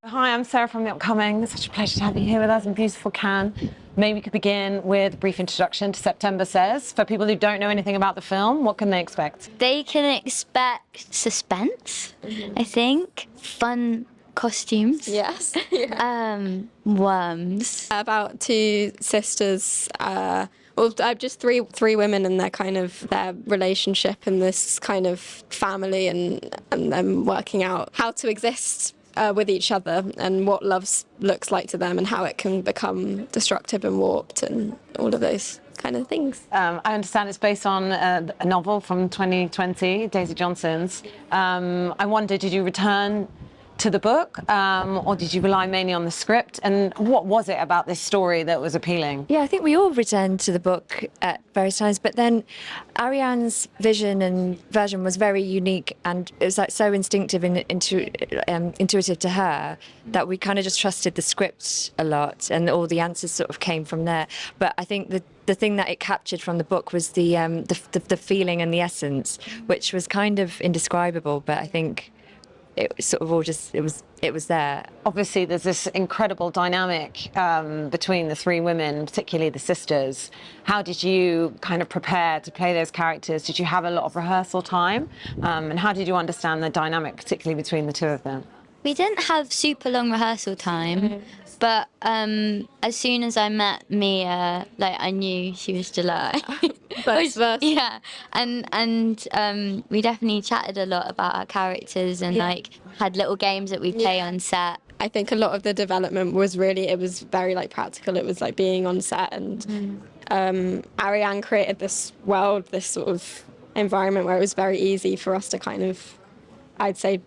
Hi, I'm Sarah from The Upcoming. It's such a pleasure to have you here with us in beautiful Cannes. Maybe we could begin with a brief introduction to September Says. For people who don't know anything about the film, what can they expect? They can expect suspense, I think, fun costumes. Yes. Worms. About two sisters, just three women and their relationship and this kind of family and them working out how to exist with each other and what love looks like to them and how it can become destructive and warped and all of those kind of things. I understand it's based on a novel from 2020, Daisy Johnson's. I wonder, did you return to the book or did you rely mainly on the script? And what was it about this story that was appealing? Yeah, I think we all returned to the book at various times, but then Ariane's vision and version was very unique, and it was like so instinctive and intuitive to her that we kind of just trusted the script a lot, and all the answers sort of came from there. But I think the thing that it captured from the book was the feeling and the essence, which was kind of indescribable, but I think it sort of all just, it was there. Obviously, there's this incredible dynamic between the three women, particularly the sisters. How did you kind of prepare to play those characters? Did you have a lot of rehearsal time? And how did you understand the dynamic, particularly between the two of them? We didn't have super long rehearsal time, but as soon as I met Mia, I knew she was July. Vice versa. Yeah, and we definitely chatted a lot about our characters and had little games that we play on set. I think a lot of the development was very practical. It was like being on set, and Ariane created this world, this sort of environment where it was very easy for us to kind of, I'd say,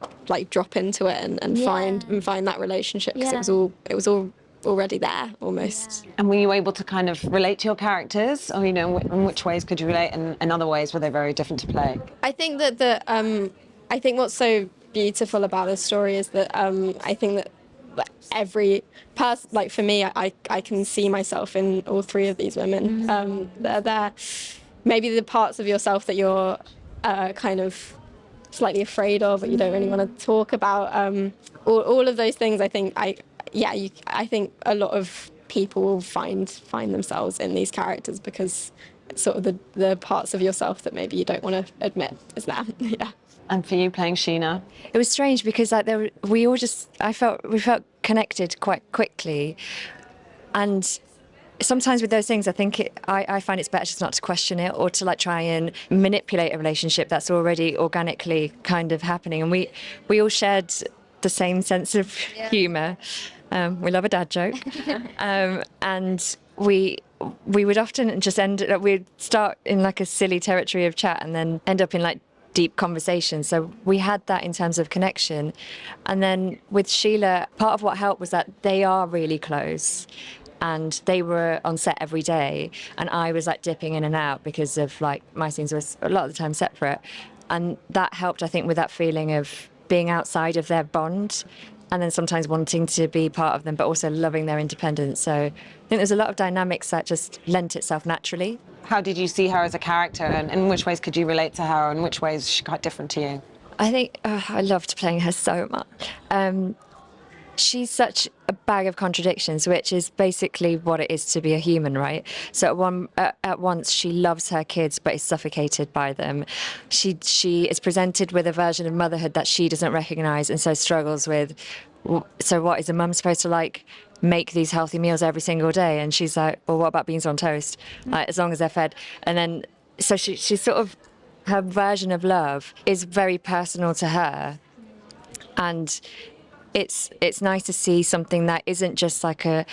drop into it and find that relationship, because it was all already there almost. And were you able to kind of relate to your characters, or in which ways could you relate, and in other ways were they very different to play? I think that I think what's so beautiful about this story is that I think that every person, for me, I can see myself in all three of these women. They're maybe the parts of yourself that you're kind of slightly afraid of, but you don't really want to talk about. All of those things, I think I think a lot of people will find themselves in these characters, because it's sort of the parts of yourself that maybe you don't want to admit is there. Yeah. And for you, playing Sheena? It was strange because we felt connected quite quickly, and sometimes with those things, I think I find it's better just not to question it or to try and manipulate a relationship that's already organically kind of happening. And we all shared the same sense of humour. We love a dad joke, and we would often just we'd start in a silly territory of chat and then end up in deep conversation. So we had that in terms of connection. And then with Sheila, part of what helped was that they are really close, and they were on set every day, and I was dipping in and out because of my scenes were a lot of the time separate, and that helped, I think, with that feeling of being outside of their bond, and then sometimes wanting to be part of them but also loving their independence. So I think there's a lot of dynamics that just lent itself naturally. How did you see her as a character, and in which ways could you relate to her, and in which ways is she quite different to you? I think I loved playing her so much. She's such a bag of contradictions, which is basically what it is to be a human, right? So at once she loves her kids but is suffocated by them. She is presented with a version of motherhood that she doesn't recognise, and so struggles with, so what, is a mum supposed to make these healthy meals every single day? And she's like, well, what about beans on toast? As long as they're fed. And then, so she's sort of, her version of love is very personal to her. And it's nice to see something that isn't just a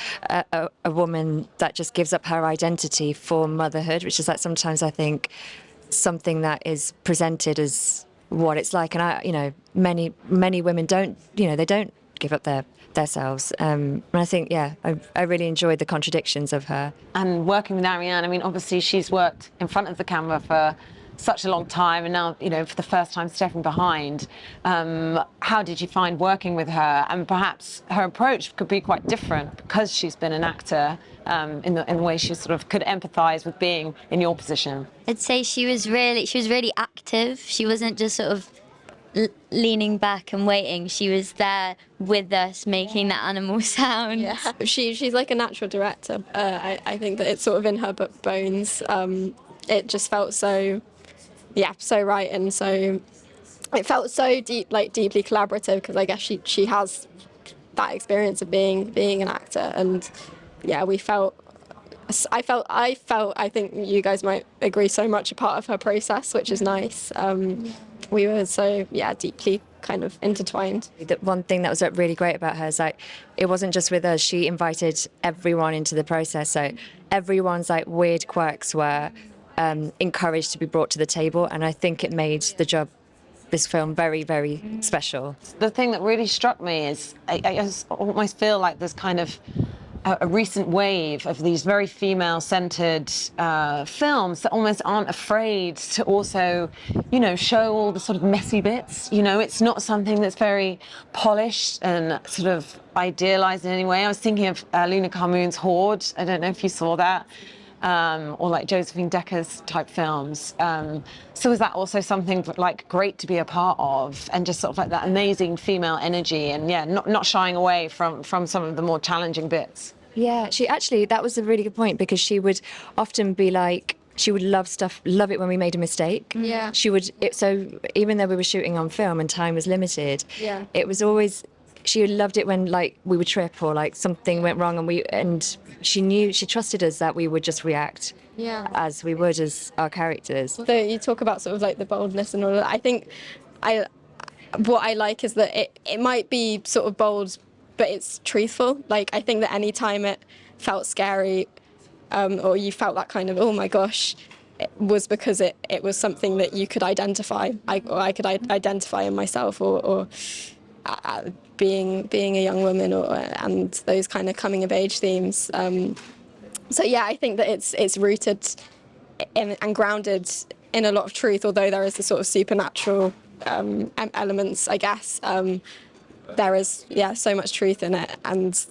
woman that just gives up her identity for motherhood, which is sometimes I think something that is presented as what it's like. And many women don't, they don't give up their selves. And I think, I really enjoyed the contradictions of her. And working with Ariane, obviously she's worked in front of the camera for such a long time, and now, for the first time stepping behind. How did you find working with her? And perhaps her approach could be quite different because she's been an actor, in the way she sort of could empathise with being in your position. I'd say she was really active. She wasn't just sort of leaning back and waiting. She was there with us making that animal sound. Yeah, she's like a natural director. I think that it's sort of in her bones. It just felt so, yeah, so right, and so it felt so deep, like deeply collaborative, because I guess she has that experience of being an actor, and yeah, I think you guys might agree, so much a part of her process, which is nice. We were so, yeah, deeply kind of intertwined. The one thing that was really great about her is like, it wasn't just with us, she invited everyone into the process. So everyone's like weird quirks were encouraged to be brought to the table. And I think it made this film very, very special. The thing that really struck me is I just almost feel like there's kind of a recent wave of these very female-centered films that almost aren't afraid to also, show all the sort of messy bits. It's not something that's very polished and sort of idealized in any way. I was thinking of Luna Carmoon's Horde. I don't know if you saw that. Or like Josephine Decker's type films. So is that also something like great to be a part of, and just sort of like that amazing female energy, and yeah, not shying away from some of the more challenging bits? Yeah, that was a really good point, because she would often be like, she would love it when we made a mistake. Yeah. So even though we were shooting on film and time was limited, yeah, it was always, she loved it when like we would trip or like something went wrong, and she trusted us that we would just react as we would as our characters. So you talk about sort of like the boldness and all of that. I think what I like is that it might be sort of bold, but it's truthful. Like, I think that any time it felt scary, or you felt that kind of, oh my gosh, it was because it was something that you could identify. I could identify in myself, or being a young woman, and those kind of coming of age themes. So yeah, I think that it's rooted and grounded in a lot of truth, although there is the sort of supernatural elements, I guess. There is, so much truth in it, and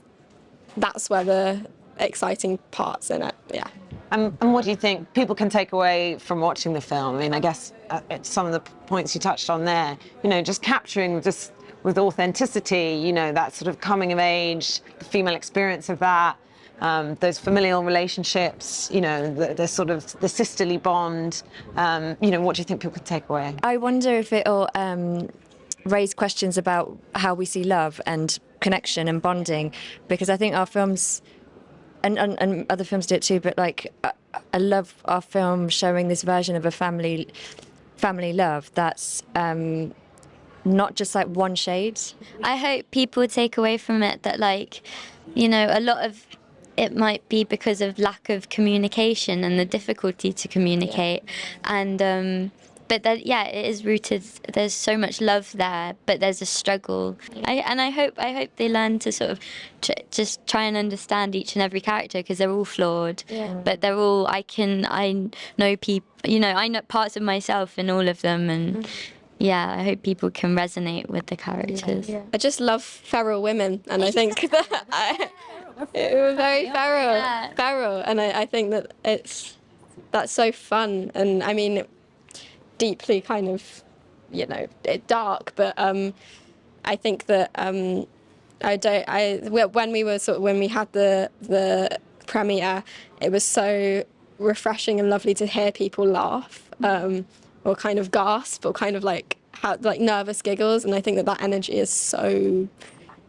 that's where the exciting parts in it, yeah. And what do you think people can take away from watching the film? I mean, I guess some of the points you touched on there, just capturing just with authenticity, that sort of coming of age, the female experience of that, those familial relationships, the sort of the sisterly bond. What do you think people could take away? I wonder if it'll raise questions about how we see love and connection and bonding, because I think our films, and other films do it too, but like I love our film showing this version of a family love that's not just like one shade. I hope people take away from it that, like, a lot of it might be because of lack of communication and the difficulty to communicate, and but that, it is rooted. There's so much love there, but there's a struggle. I hope they learn to sort of just try and understand each and every character, because they're all flawed. Yeah. But they're all. I know people. I know parts of myself in all of them, and. Yeah, I hope people can resonate with the characters. Yeah. I just love feral women, and I think that it was very feral, and I think that that's so fun, and I mean, deeply kind of, dark, but I think that when we had the premiere, it was so refreshing and lovely to hear people laugh. Or kind of gasp, or kind of like nervous giggles, and I think that energy is so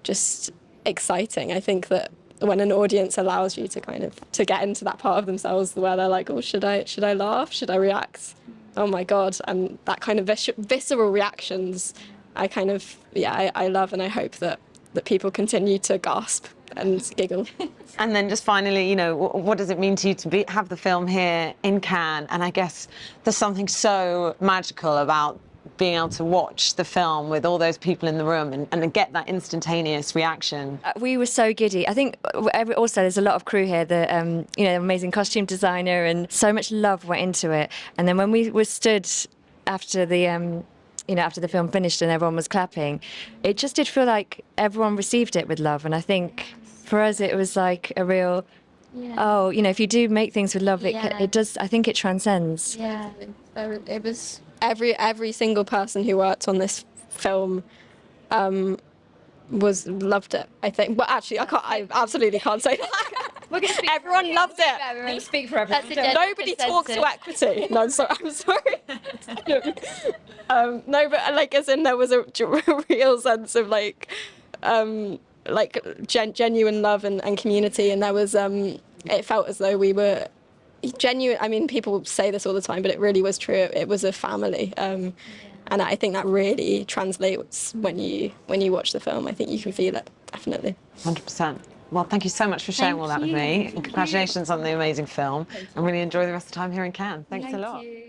just exciting. I think that when an audience allows you to kind of to get into that part of themselves where they're like, oh, should I laugh? Should I react? Oh my God! And that kind of visceral reactions, I kind of I love, and I hope that people continue to gasp and giggle. And then just finally, what does it mean to you to have the film here in Cannes? And I guess there's something so magical about being able to watch the film with all those people in the room and get that instantaneous reaction. We were so giddy. I think also there's a lot of crew here, the amazing costume designer, and so much love went into it. And then when we were stood after the after the film finished and everyone was clapping, it just did feel like everyone received it with love. And I think for us it was like a real, if you do make things with love, it does. I think it transcends. Yeah, it was every single person who worked on this film was loved it, I think. But actually, I absolutely can't say that. Everyone loved it. Everyone speak for everyone. That's a Nobody talks to equity. No, I'm sorry. No, but like, as in, there was a real sense of like genuine love and community, and there was it felt as though we were genuine. I mean, people say this all the time, but it really was true. It was a family, and I think that really translates when you watch the film. I think you can feel it, definitely. 100%. Well, thank you so much for sharing all that with me. And congratulations on the amazing film. And really enjoy the rest of the time here in Cannes. Thanks a lot. you.